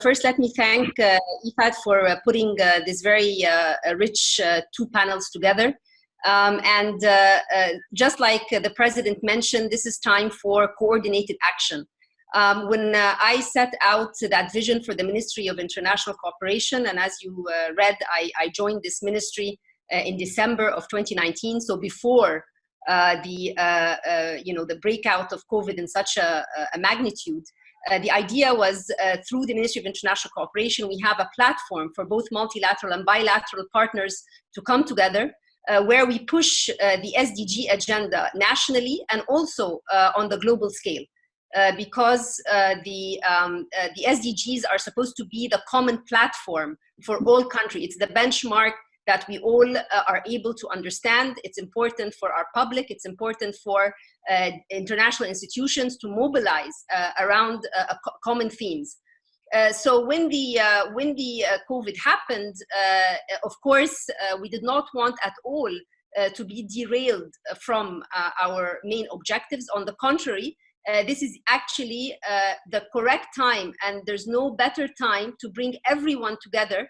First, let me thank IFAD for putting this very rich two panels together. Just like the President mentioned, this is time for coordinated action. When I set out that vision for the Ministry of International Cooperation, and as you read, I joined this ministry in December of 2019, so before the breakout of COVID in such a magnitude. The idea was through the Ministry of International Cooperation, we have a platform for both multilateral and bilateral partners to come together where we push the SDG agenda nationally and also on the global scale. Because the SDGs are supposed to be the common platform for all countries. It's the benchmark that we all are able to understand. It's important for our public. It's important for international institutions to mobilize around common themes. So when the COVID happened, of course, we did not want at all to be derailed from our main objectives. On the contrary, this is actually the correct time, and there's no better time to bring everyone together.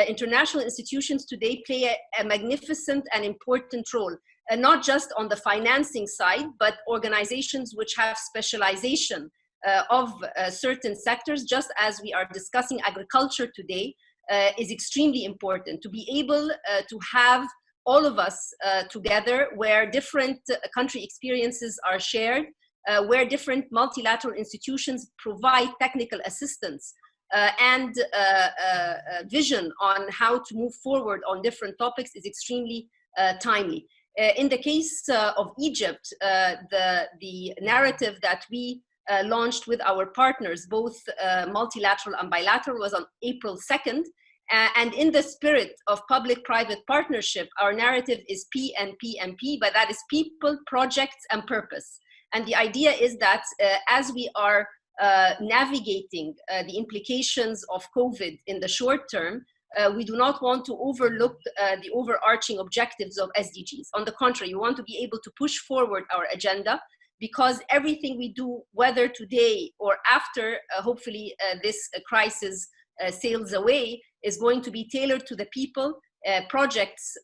International institutions today play a magnificent and important role, not just on the financing side, but organizations which have specialization of certain sectors, just as we are discussing agriculture today, is extremely important to be able to have all of us together where different country experiences are shared, where different multilateral institutions provide technical assistance and vision on how to move forward on different topics is extremely timely. In the case of Egypt, the narrative that we launched with our partners, both multilateral and bilateral, was on April 2nd. And in the spirit of public-private partnership, our narrative is PNP, but that is people, projects, and purpose. And the idea is that as we are navigating the implications of COVID in the short term, we do not want to overlook the overarching objectives of SDGs. On the contrary, we want to be able to push forward our agenda, because everything we do, whether today or after, hopefully this crisis sails away, is going to be tailored to the people, projects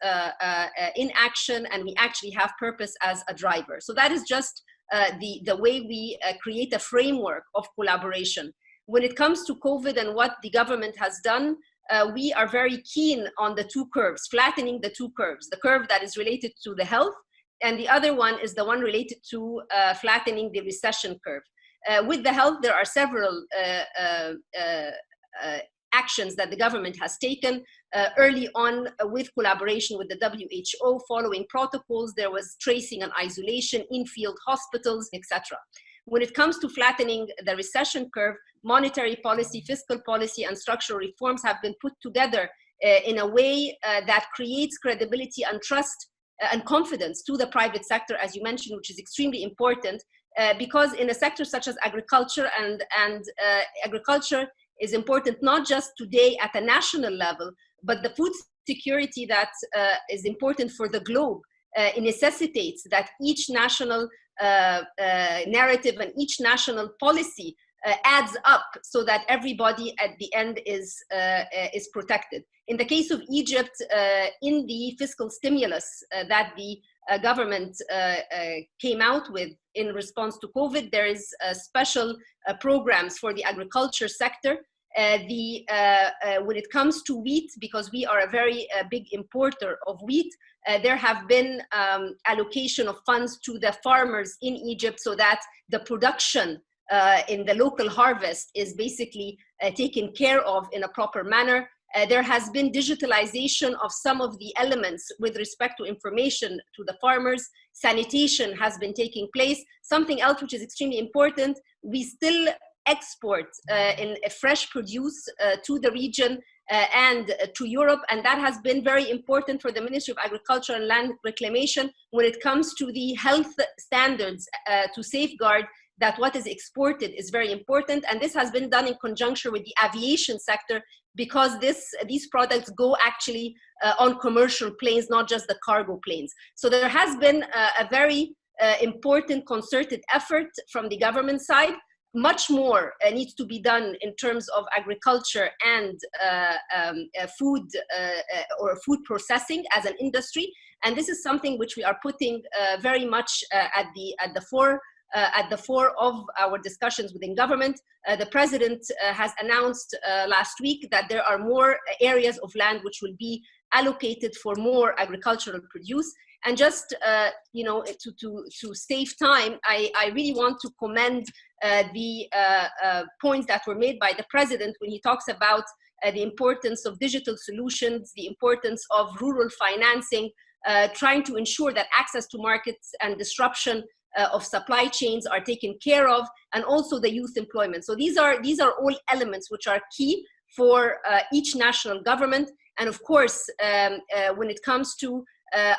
in action, and we actually have purpose as a driver. So that is just the way we create a framework of collaboration. When it comes to COVID and what the government has done, we are very keen on the two curves, flattening the two curves, the curve that is related to the health, and the other one is the one related to flattening the recession curve. With the health, there are several actions that the government has taken early on with collaboration with the WHO, following protocols. There was tracing and isolation in field hospitals, etc. When it comes to flattening the recession curve, monetary policy, fiscal policy, and structural reforms have been put together in a way that creates credibility and trust and confidence to the private sector, as you mentioned, which is extremely important because in a sector such as agriculture, and agriculture is important not just today at a national level, but the food security that is important for the globe. It necessitates that each national narrative and each national policy adds up so that everybody at the end is protected. In the case of Egypt, in the fiscal stimulus that the government came out with in response to COVID, there is special programs for the agriculture sector. When it comes to wheat, because we are a very big importer of wheat, there have been allocation of funds to the farmers in Egypt so that the production in the local harvest is basically taken care of in a proper manner. There has been digitalization of some of the elements with respect to information to the farmers. Sanitation has been taking place. Something else which is extremely important, we still export in fresh produce to the region and to Europe, and that has been very important for the Ministry of Agriculture and Land Reclamation when it comes to the health standards to safeguard that what is exported is very important. And this has been done in conjunction with the aviation sector, because these products go actually on commercial planes, not just the cargo planes. So there has been a very important concerted effort from the government side. much more needs to be done in terms of agriculture and food or food processing as an industry. And this is something which we are putting very much at the fore of our discussions within government. The president has announced last week that there are more areas of land which will be allocated for more agricultural produce. And just to save time, I really want to commend the points that were made by the president when he talks about the importance of digital solutions, the importance of rural financing, trying to ensure that access to markets and disruption of supply chains are taken care of, and also the youth employment. So these are all elements which are key for each national government. And of course, when it comes to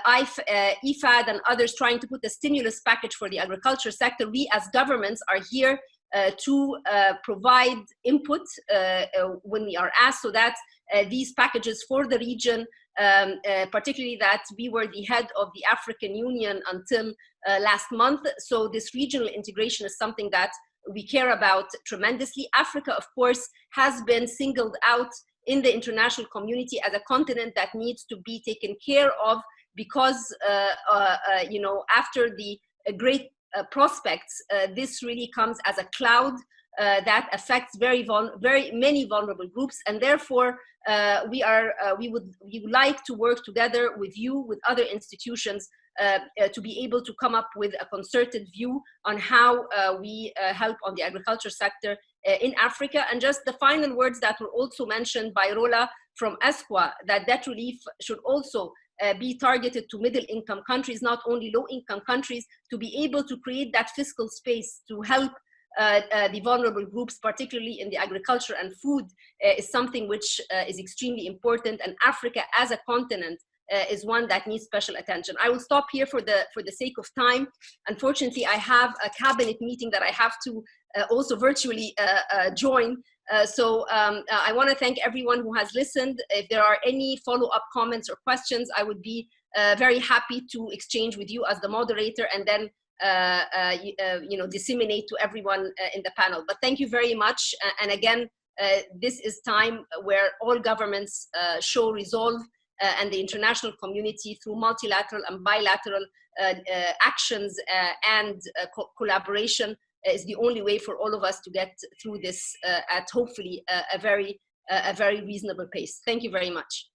IFAD and others trying to put a stimulus package for the agriculture sector, we as governments are here to provide input when we are asked, so that these packages for the region, particularly that we were the head of the African Union until last month. So this regional integration is something that we care about tremendously. Africa, of course, has been singled out in the international community as a continent that needs to be taken care of, because after the great prospects, this really comes as a cloud that affects very many vulnerable groups. And therefore we would like to work together with you, with other institutions, to be able to come up with a concerted view on how we help on the agriculture sector in Africa. And just the final words that were also mentioned by Rola from ESCWA, that debt relief should also be targeted to middle-income countries, not only low-income countries, to be able to create that fiscal space to help the vulnerable groups, particularly in the agriculture and food, is something which is extremely important. And Africa as a continent is one that needs special attention. I will stop here for the sake of time. Unfortunately, I have a cabinet meeting that I have to also virtually join. So I want to thank everyone who has listened. If there are any follow-up comments or questions, I would be very happy to exchange with you as the moderator, and then disseminate to everyone in the panel. But thank you very much. And again, this is time where all governments show resolve, and the international community, through multilateral and bilateral actions and collaboration, is the only way for all of us to get through this at hopefully a very reasonable pace. Thank you very much.